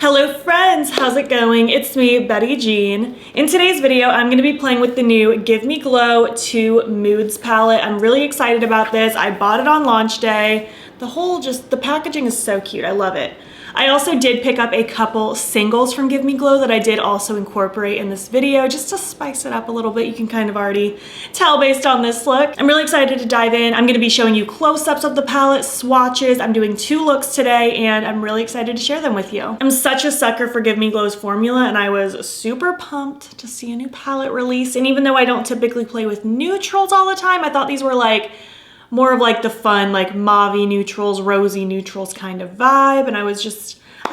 Hello friends, how's it going? It's me, Betty Jean. In today's video, I'm going to be playing with the new Give Me Glow 2 Moods palette. I'm really excited about this. I bought it on launch day. The packaging is so cute. I love it. I also did pick up a couple singles from Give Me Glow that I did also incorporate in this video just to spice it up a little bit. You can kind of already tell based on this look. I'm really excited to dive in. I'm going to be showing you close-ups of the palette, swatches. I'm doing 2 looks today and I'm really excited to share them with you. I'm such a sucker for Give Me Glow's formula and I was super pumped to see a new palette release. And even though I don't typically play with neutrals all the time, I thought these were like more of like the fun, like mauve-y neutrals, rosy neutrals kind of vibe. And I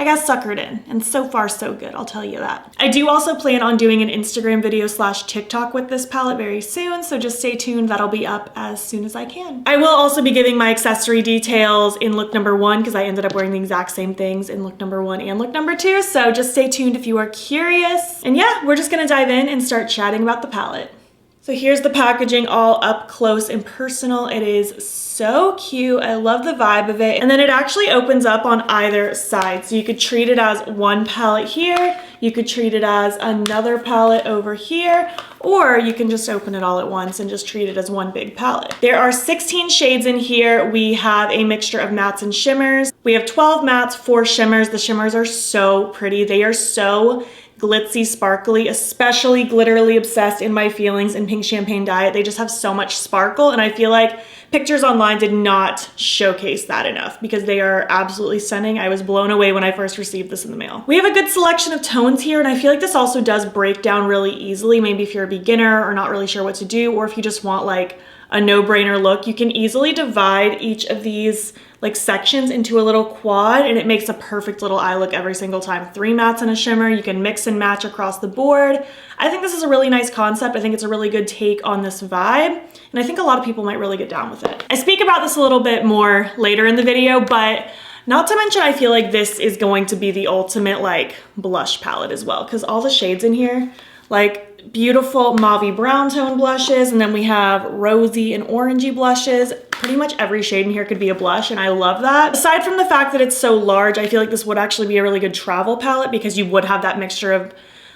got suckered in, and so far so good, I'll tell you that. I do also plan on doing an Instagram video / TikTok with this palette very soon, so just stay tuned. That'll be up as soon as I can. I will also be giving my accessory details in look number 1 because I ended up wearing the exact same things in look number 1 and look number 2, so just stay tuned if you are curious. And yeah, we're just gonna dive in and start chatting about the palette. So here's the packaging all up close and personal. It is so cute. I love the vibe of it. And then it actually opens up on either side. So you could treat it as one palette here. You could treat it as another palette over here, or you can just open it all at once and just treat it as one big palette. There are 16 shades in here. We have a mixture of mattes and shimmers. We have 12 mattes, 4 shimmers. The shimmers are so pretty. They are so glitzy, sparkly, especially glitterily obsessed in my feelings in Pink Champagne Diet. They just have so much sparkle, and I feel like pictures online did not showcase that enough because they are absolutely stunning. I was blown away when I first received this in the mail. We have a good selection of tones here, and I feel like this also does break down really easily. Maybe if you're a beginner or not really sure what to do, or if you just want like a no-brainer look, you can easily divide each of these like sections into a little quad, and it makes a perfect little eye look every single time. 3 mattes and a shimmer. You can mix and match across the board. I think this is a really nice concept. I think it's a really good take on this vibe, and I think a lot of people might really get down with it. I speak about this a little bit more later in the video, but not to mention I feel like this is going to be the ultimate like blush palette as well, because all the shades in here, like beautiful mauve brown tone blushes, and then we have rosy and orangey blushes. Pretty much every shade in here could be a blush, and I love that. Aside from the fact that it's so large, I feel like this would actually be a really good travel palette because you would have that mixture of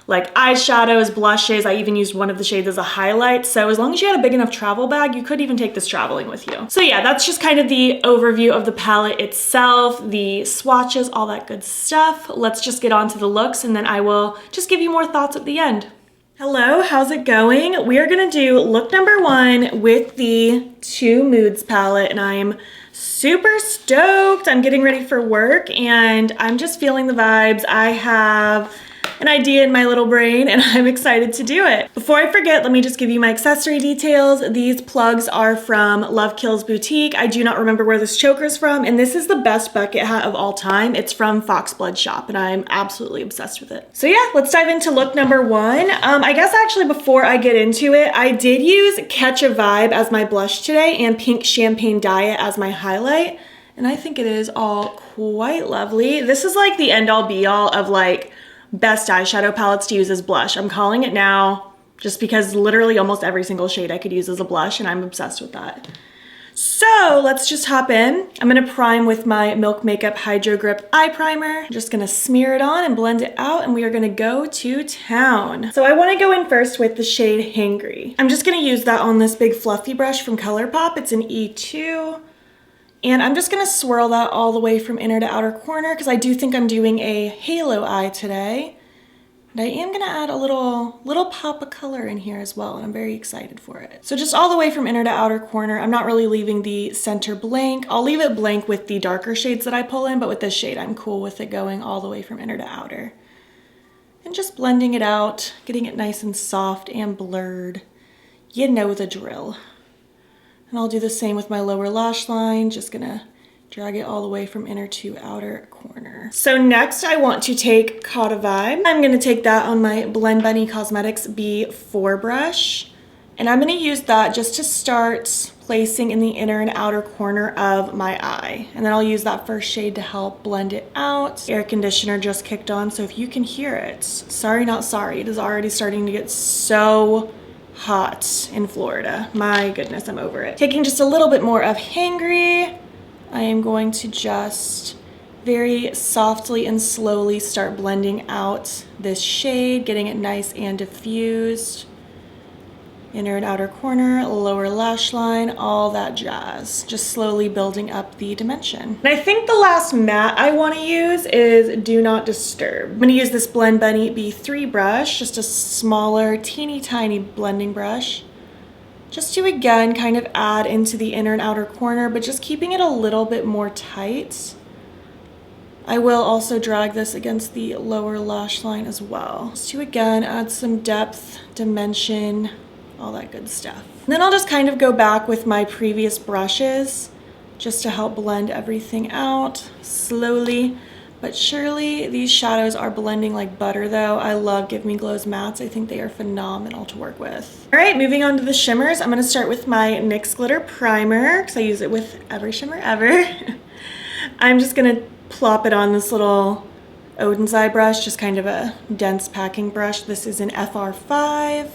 like eyeshadows, blushes. I even used one of the shades as a highlight. So as long as you had a big enough travel bag, you could even take this traveling with you. So yeah, that's just kind of the overview of the palette itself, the swatches, all that good stuff. Let's just get on to the looks, and then I will just give you more thoughts at the end. Hello, how's it going? We are gonna do look number 1 with the 2 Moods palette, and I'm super stoked. I'm getting ready for work and I'm just feeling the vibes. I have an idea in my little brain and I'm excited to do it. Before I forget, let me just give you my accessory details. These plugs are from Love Kills Boutique. I do not remember where this choker is from, and this is the best bucket hat of all time. It's from Foxblood Shop and I'm absolutely obsessed with it. So yeah, let's dive into look number 1. I guess actually before I get into it, I did use Catch a Vibe as my blush today and Pink Champagne Diet as my highlight, and I think it is all quite lovely. This is like the end all be all of like best eyeshadow palettes to use as blush. I'm calling it now just because literally almost every single shade I could use as a blush, and I'm obsessed with that. So let's just hop in. I'm gonna prime with my Milk Makeup Hydro Grip Eye Primer. I'm just gonna smear it on and blend it out, and we are gonna go to town. So I wanna go in first with the shade Hangry. I'm just gonna use that on this big fluffy brush from Colourpop. It's an E2. And I'm just gonna swirl that all the way from inner to outer corner because I do think I'm doing a halo eye today. And I am gonna add a little pop of color in here as well, and I'm very excited for it. So just all the way from inner to outer corner. I'm not really leaving the center blank. I'll leave it blank with the darker shades that I pull in, but with this shade, I'm cool with it going all the way from inner to outer. And just blending it out, getting it nice and soft and blurred. You know the drill. And I'll do the same with my lower lash line, just gonna drag it all the way from inner to outer corner. So next I want to take Caught a Vibe. I'm gonna take that on my Blend Bunny Cosmetics B4 brush, and I'm gonna use that just to start placing in the inner and outer corner of my eye. And then I'll use that first shade to help blend it out. Air conditioner just kicked on, so if you can hear it, sorry not sorry, it is already starting to get so hot in Florida. My goodness, I'm over it. Taking just a little bit more of Hangry, I am going to just very softly and slowly start blending out this shade, getting it nice and diffused. Inner and outer corner, lower lash line, all that jazz. Just slowly building up the dimension. And I think the last matte I want to use is Do Not Disturb. I'm going to use this Blend Bunny B3 brush, just a smaller, teeny tiny blending brush. Just to again kind of add into the inner and outer corner, but just keeping it a little bit more tight. I will also drag this against the lower lash line as well. Just to again add some depth, dimension, all that good stuff. And then I'll just kind of go back with my previous brushes just to help blend everything out slowly but surely. These shadows are blending like butter though. I love Give Me Glow's mattes. I think they are phenomenal to work with. All right, moving on to the shimmers. I'm gonna start with my NYX Glitter Primer because I use it with every shimmer ever. I'm just gonna plop it on this little Odin's Eye brush, just kind of a dense packing brush. This is an FR5.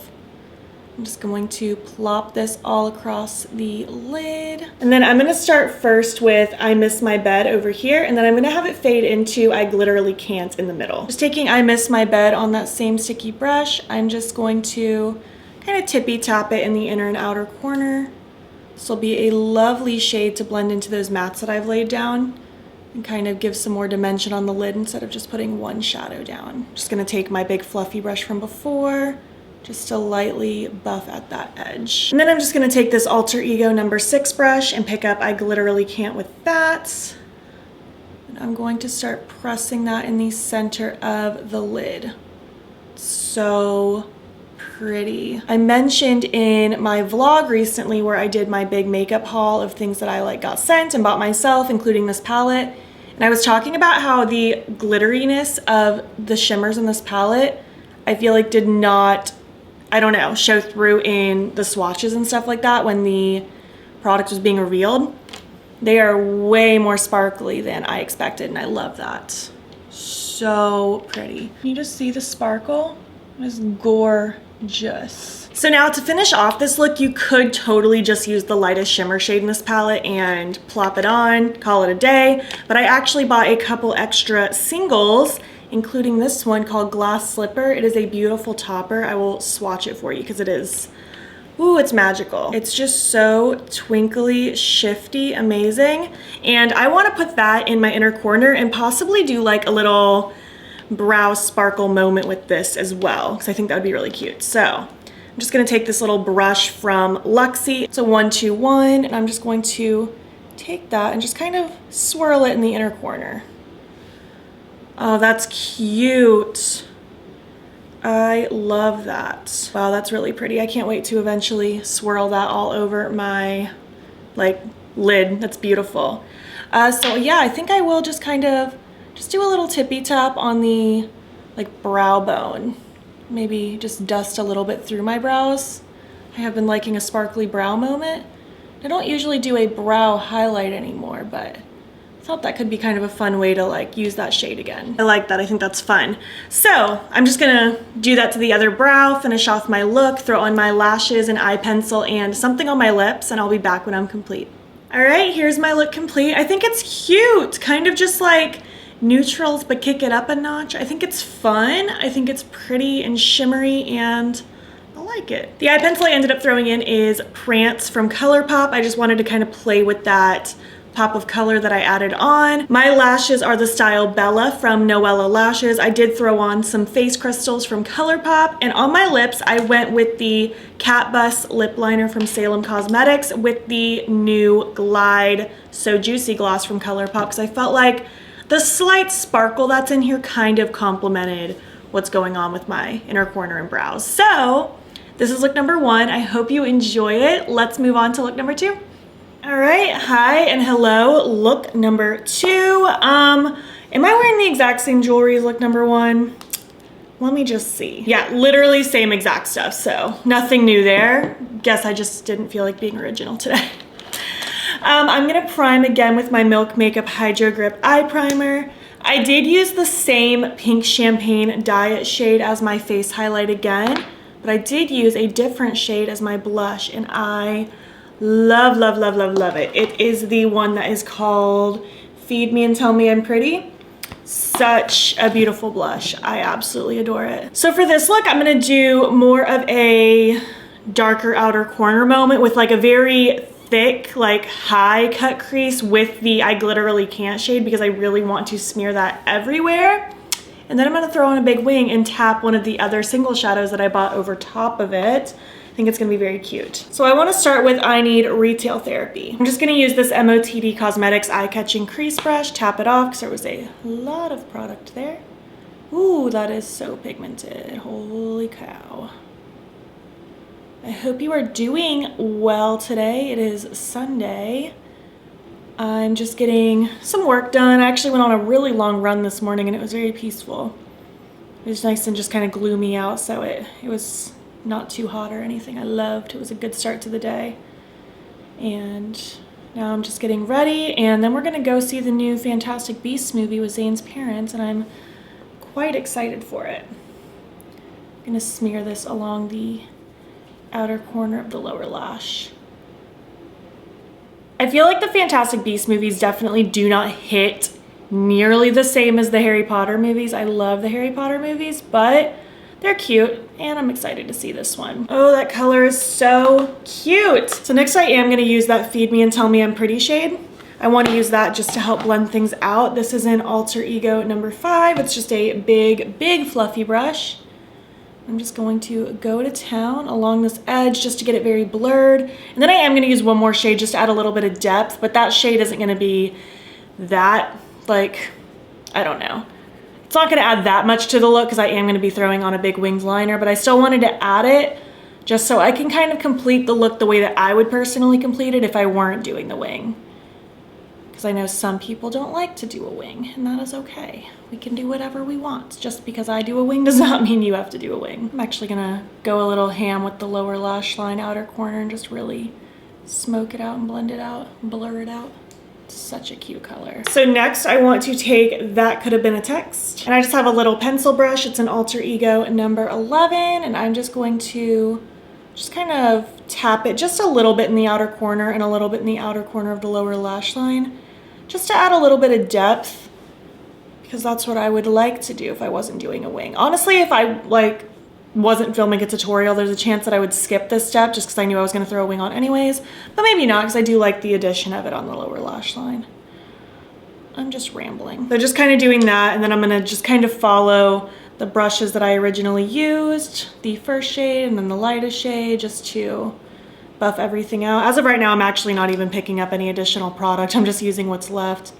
I'm just going to plop this all across the lid. And then I'm gonna start first with I Miss My Bed over here, and then I'm gonna have it fade into I Literally Can't in the middle. Just taking I Miss My Bed on that same sticky brush, I'm just going to kind of tippy tap it in the inner and outer corner. This will be a lovely shade to blend into those mattes that I've laid down and kind of give some more dimension on the lid instead of just putting one shadow down. Just gonna take my big fluffy brush from before, just to lightly buff at that edge. And then I'm just gonna take this Alter Ego number 6 brush and pick up I Literally Can't with that. And I'm going to start pressing that in the center of the lid. So pretty. I mentioned in my vlog recently where I did my big makeup haul of things that I got sent and bought myself, including this palette. And I was talking about how the glitteriness of the shimmers in this palette, I feel like did not, I don't know, show through in the swatches and stuff like that when the product was being revealed. They are way more sparkly than I expected, and I love that. So pretty. Can you just see the sparkle? It's gorgeous. So now to finish off this look, you could totally just use the lightest shimmer shade in this palette and plop it on, call it a day. But I actually bought a couple extra singles, including this one called Glass Slipper. It is a beautiful topper. I will swatch it for you because it is, ooh, it's magical. It's just so twinkly, shifty, amazing. And I want to put that in my inner corner and possibly do like a little brow sparkle moment with this as well, because I think that would be really cute. So I'm just gonna take this little brush from Luxie. It's a 121, and I'm just going to take that and just kind of swirl it in the inner corner. Oh, that's cute. I love that. Wow, that's really pretty. I can't wait to eventually swirl that all over my lid. That's beautiful. So yeah, I think I will just kind of do a little tippy tap on the brow bone. Maybe just dust a little bit through my brows. I have been liking a sparkly brow moment. I don't usually do a brow highlight anymore, but I thought that could be kind of a fun way to use that shade again. I like that. I think that's fun. So I'm just gonna do that to the other brow, finish off my look, throw on my lashes, an eye pencil, and something on my lips, and I'll be back when I'm complete. All right, here's my look complete. I think it's cute, kind of just neutrals but kick it up a notch. I think it's fun. I think it's pretty and shimmery, and I like it. The eye pencil I ended up throwing in is Prance from Colourpop. I just wanted to kind of play with that pop of color that I added on. My lashes are the style Bella from Noella Lashes. I did throw on some face crystals from Colourpop, and on my lips I went with the Cat Bus lip liner from Salem Cosmetics with the new Glide So Juicy gloss from Colourpop, because I felt like the slight sparkle that's in here kind of complemented what's going on with my inner corner and brows. So this is look number 1. I hope you enjoy it. Let's move on to look number 2. All right, hi and hello. Look number 2. Am I wearing the exact same jewelry as look number 1? Let me just see. Yeah, literally same exact stuff, so nothing new there. Guess I just didn't feel like being original today. I'm gonna prime again with my Milk Makeup Hydro Grip Eye Primer. I did use the same Pink Champagne Diet shade as my face highlight again, but I did use a different shade as my blush, and I love, love, love, love, love it. It is the one that is called Feed Me and Tell Me I'm Pretty. Such a beautiful blush. I absolutely adore it. So for this look, I'm gonna do more of a darker outer corner moment with like a very thick, like high cut crease with the I Glitterly Can't shade because I really want to smear that everywhere. And then I'm gonna throw on a big wing and tap one of the other single shadows that I bought over top of it. I think it's gonna be very cute. So I wanna start with I Need Retail Therapy. I'm just gonna use this MOTD Cosmetics Eye Catching Crease Brush, tap it off because there was a lot of product there. Ooh, that is so pigmented, holy cow. I hope you are doing well today. It is Sunday. I'm just getting some work done. I actually went on a really long run this morning and it was very peaceful. It was nice and just kind of gloomy out, so it was not too hot or anything. I loved it. It was a good start to the day. And now I'm just getting ready, and then we're gonna go see the new Fantastic Beasts movie with Zane's parents, and I'm quite excited for it. I'm gonna smear this along the outer corner of the lower lash. I feel like the Fantastic Beasts movies definitely do not hit nearly the same as the Harry Potter movies. I love the Harry Potter movies, but they're cute, and I'm excited to see this one. Oh, that color is so cute. So next I am gonna use that Feed Me and Tell Me I'm Pretty shade. I wanna use that just to help blend things out. This is in Alter Ego number 5. It's just a big, big fluffy brush. I'm just going to go to town along this edge just to get it very blurred. And then I am gonna use one more shade just to add a little bit of depth, but that shade isn't gonna be that, like, I don't know. It's not gonna add that much to the look because I am gonna be throwing on a big winged liner, but I still wanted to add it just so I can kind of complete the look the way that I would personally complete it if I weren't doing the wing. Because I know some people don't like to do a wing, and that is okay. We can do whatever we want. Just because I do a wing does not mean you have to do a wing. I'm actually gonna go a little ham with the lower lash line outer corner and just really smoke it out and blend it out, blur it out. Such a cute color. So next I want to take That Could Have Been a Text, and I just have a little pencil brush. It's an Alter Ego number 11, and I'm just going to just kind of tap it just a little bit in the outer corner and a little bit in the outer corner of the lower lash line, just to add a little bit of depth, because that's what I would like to do if I wasn't doing a wing. Honestly, if I wasn't filming a tutorial, there's a chance that I would skip this step just because I knew I was going to throw a wing on anyways, but maybe not because I do like the addition of it on the lower lash line. I'm just rambling. So just kind of doing that, and then I'm going to just kind of follow the brushes that I originally used, the first shade and then the lightest shade, just to buff everything out. As of right now, I'm actually not even picking up any additional product. I'm just using what's left.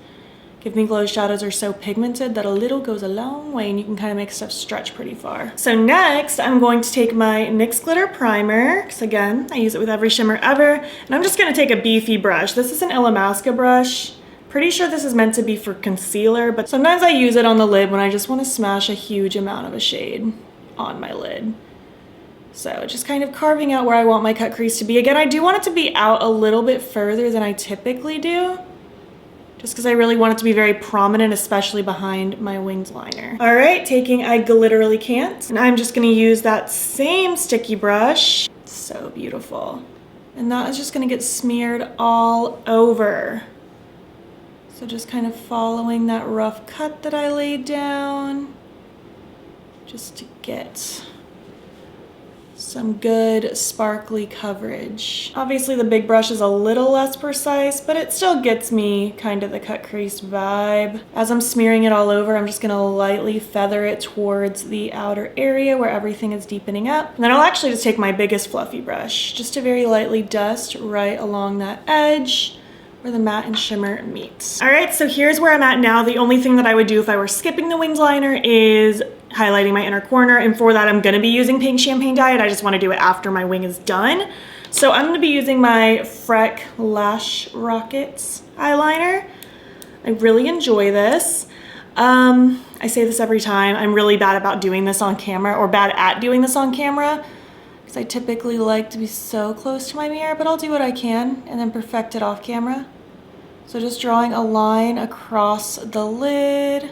Give Me Glow shadows are so pigmented that a little goes a long way, and you can kind of make stuff stretch pretty far. So next, I'm going to take my NYX Glitter Primer, because again, I use it with every shimmer ever, and I'm just gonna take a beefy brush. This is an Illamasqua brush. Pretty sure this is meant to be for concealer, but sometimes I use it on the lid when I just wanna smash a huge amount of a shade on my lid. So just kind of carving out where I want my cut crease to be. Again, I do want it to be out a little bit further than I typically do, just because I really want it to be very prominent, especially behind my winged liner. All right, taking I Glitterly Can't, and I'm just gonna use that same sticky brush. So beautiful. And that is just gonna get smeared all over. So just kind of following that rough cut that I laid down, just to get some good sparkly coverage. Obviously the big brush is a little less precise, but it still gets me kind of the cut crease vibe. As I'm smearing it all over, I'm just gonna lightly feather it towards the outer area where everything is deepening up. And then I'll actually just take my biggest fluffy brush, just to very lightly dust right along that edge where the matte and shimmer meets. All right, so here's where I'm at now. The only thing that I would do if I were skipping the winged liner is highlighting my inner corner, and for that I'm gonna be using Pink Champagne Diet. I just wanna do it after my wing is done. So I'm gonna be using my Freck Lash Rockets eyeliner. I really enjoy this. I say this every time. I'm really bad about doing this on camera, or bad at doing this on camera, because I typically like to be so close to my mirror, but I'll do what I can and then perfect it off camera. So just drawing a line across the lid.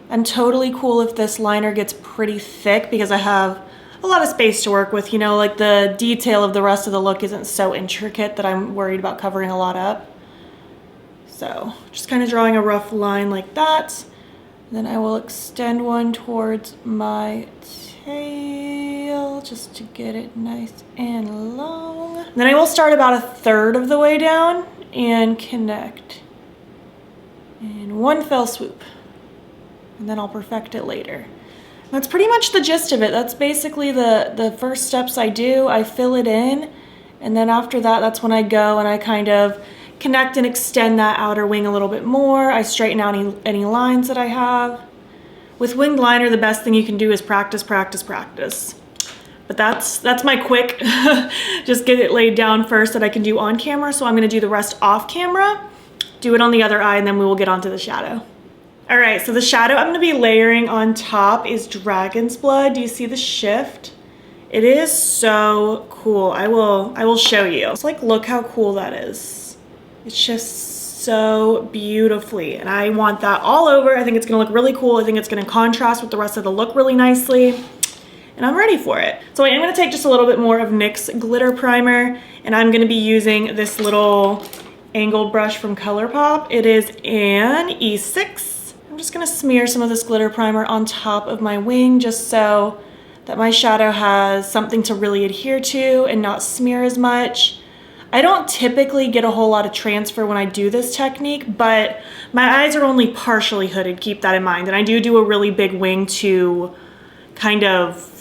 I'm totally cool if this liner gets pretty thick because I have a lot of space to work with, you know, like the detail of the rest of the look isn't so intricate that I'm worried about covering a lot up. So just kind of drawing a rough line like that. Then I will extend one towards my tail just to get it nice and long. Then I will start about 1/3 of the way down and connect in one fell swoop. And then I'll perfect it later. That's pretty much the gist of it. That's basically the first steps I do. I fill it in, and then after that, that's when I go and I kind of connect and extend that outer wing a little bit more. I straighten out any lines that I have. With winged liner, the best thing you can do is practice, practice, practice. But that's my quick, just get it laid down first that I can do on camera. So I'm gonna do the rest off camera, do it on the other eye, and then we will get onto the shadow. All right, so the shadow I'm gonna be layering on top is Dragon's Blood. Do you see the shift? It is so cool. I will show you. It's like, look how cool that is. It shifts so beautifully, and I want that all over. I think it's gonna look really cool. I think it's gonna contrast with the rest of the look really nicely, and I'm ready for it. So I am gonna take just a little bit more of NYX glitter primer, and I'm gonna be using this little angled brush from Colourpop. It is an E6. I'm just gonna smear some of this glitter primer on top of my wing just so that my shadow has something to really adhere to and not smear as much. I don't typically get a whole lot of transfer when I do this technique, but my eyes are only partially hooded, keep that in mind. And I do a really big wing to kind of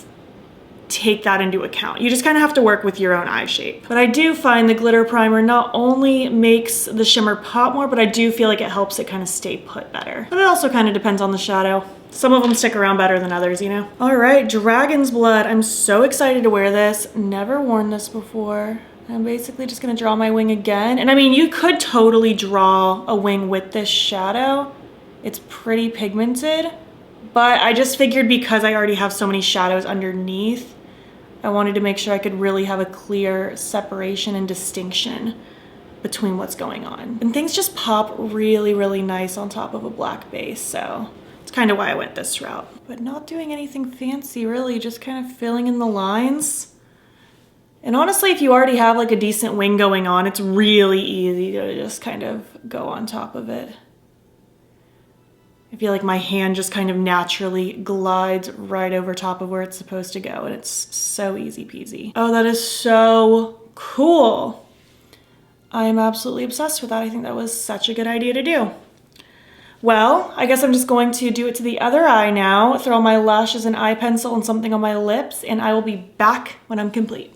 take that into account. You just kind of have to work with your own eye shape. But I do find the glitter primer not only makes the shimmer pop more, but I do feel like it helps it kind of stay put better. But it also kind of depends on the shadow. Some of them stick around better than others, you know? All right, Dragon's Blood. I'm so excited to wear this. Never worn this before. I'm basically just gonna draw my wing again. And I mean, you could totally draw a wing with this shadow. It's pretty pigmented, but I just figured because I already have so many shadows underneath, I wanted to make sure I could really have a clear separation and distinction between what's going on. And things just pop really, really nice on top of a black base, so it's kind of why I went this route. But not doing anything fancy really, just kind of filling in the lines. And honestly, if you already have like a decent wing going on, it's really easy to just kind of go on top of it. I feel like my hand just kind of naturally glides right over top of where it's supposed to go, and it's so easy peasy. Oh, that is so cool. I am absolutely obsessed with that. I think that was such a good idea to do. Well, I guess I'm just going to do it to the other eye now, throw my lashes and eye pencil and something on my lips, and I will be back when I'm complete.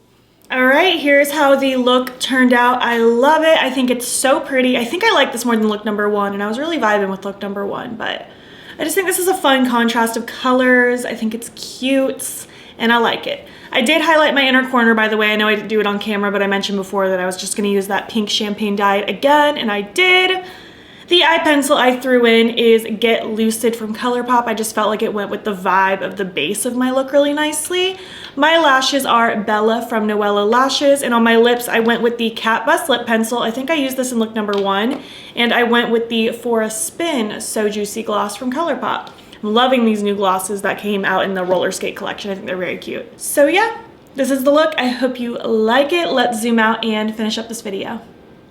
All right, here's how the look turned out. I love it. I think it's so pretty. I think I like this more than look number one, and I was really vibing with look number one, but I just think this is a fun contrast of colors. I think it's cute, and I like it. I did highlight my inner corner, by the way. I know I didn't do it on camera, but I mentioned before that I was just gonna use that pink champagne dye again, and I did. The eye pencil I threw in is Get Lucid from Colourpop. I just felt like it went with the vibe of the base of my look really nicely. My lashes are Bella from Noella Lashes, and on my lips I went with the Cat Bust lip pencil. I think I used this in look number one, and I went with the For a Spin So Juicy gloss from Colourpop. I'm loving these new glosses that came out in the roller skate collection. I think they're very cute. So yeah, this is the look. I hope you like it. Let's zoom out and finish up this video.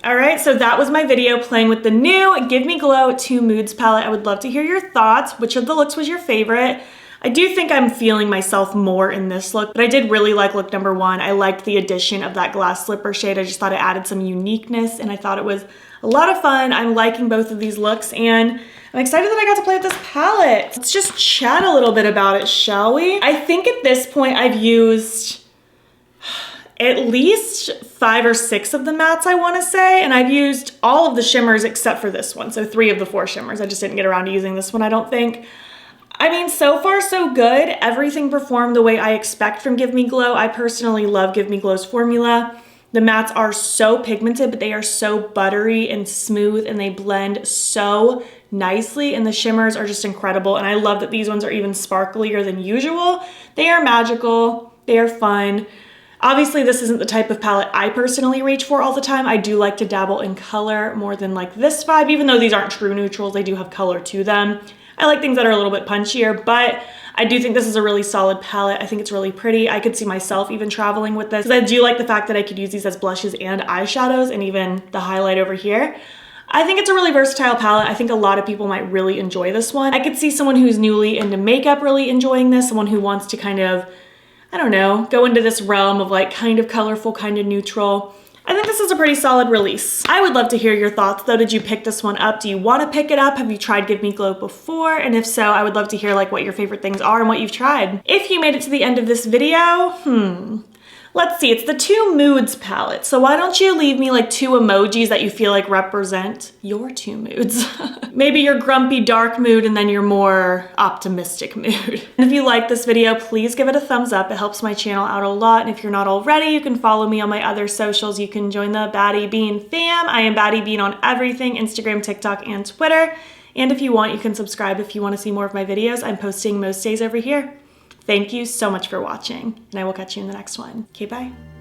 All right, so that was my video playing with the new Give Me Glow 2 Moods palette. I would love to hear your thoughts. Which of the looks was your favorite? I do think I'm feeling myself more in this look, but I did really like look number one. I liked the addition of that glass slipper shade. I just thought it added some uniqueness, and I thought it was a lot of fun. I'm liking both of these looks, and I'm excited that I got to play with this palette. Let's just chat a little bit about it, shall we? I think at this point I've used at least 5 or 6 of the mattes, I wanna say, and I've used all of the shimmers except for this one, so 3 of the 4 shimmers. I just didn't get around to using this one, I don't think. I mean, so far so good. Everything performed the way I expect from Give Me Glow. I personally love Give Me Glow's formula. The mattes are so pigmented, but they are so buttery and smooth, and they blend so nicely, and the shimmers are just incredible, and I love that these ones are even sparklier than usual. They are magical, they are fun. Obviously, this isn't the type of palette I personally reach for all the time. I do like to dabble in color more than like this vibe, even though these aren't true neutrals, they do have color to them. I like things that are a little bit punchier, but I do think this is a really solid palette. I think it's really pretty. I could see myself even traveling with this, because I do like the fact that I could use these as blushes and eyeshadows, and even the highlight over here. I think it's a really versatile palette. I think a lot of people might really enjoy this one. I could see someone who's newly into makeup really enjoying this, someone who wants to kind of, I don't know, go into this realm of like kind of colorful, kind of neutral. I think this is a pretty solid release. I would love to hear your thoughts though. Did you pick this one up? Do you want to pick it up? Have you tried Give Me Glow before? And if so, I would love to hear like what your favorite things are and what you've tried. If you made it to the end of this video, let's see, it's the Two Moods palette. So why don't you leave me like 2 emojis that you feel like represent your 2 moods? Maybe your grumpy dark mood and then your more optimistic mood. And if you like this video, please give it a thumbs up. It helps my channel out a lot. And if you're not already, you can follow me on my other socials. You can join the battybean fam. I am battybean on everything, Instagram, TikTok, and Twitter. And if you want, you can subscribe if you want to see more of my videos. I'm posting most days over here. Thank you so much for watching, and I will catch you in the next one. Okay, bye.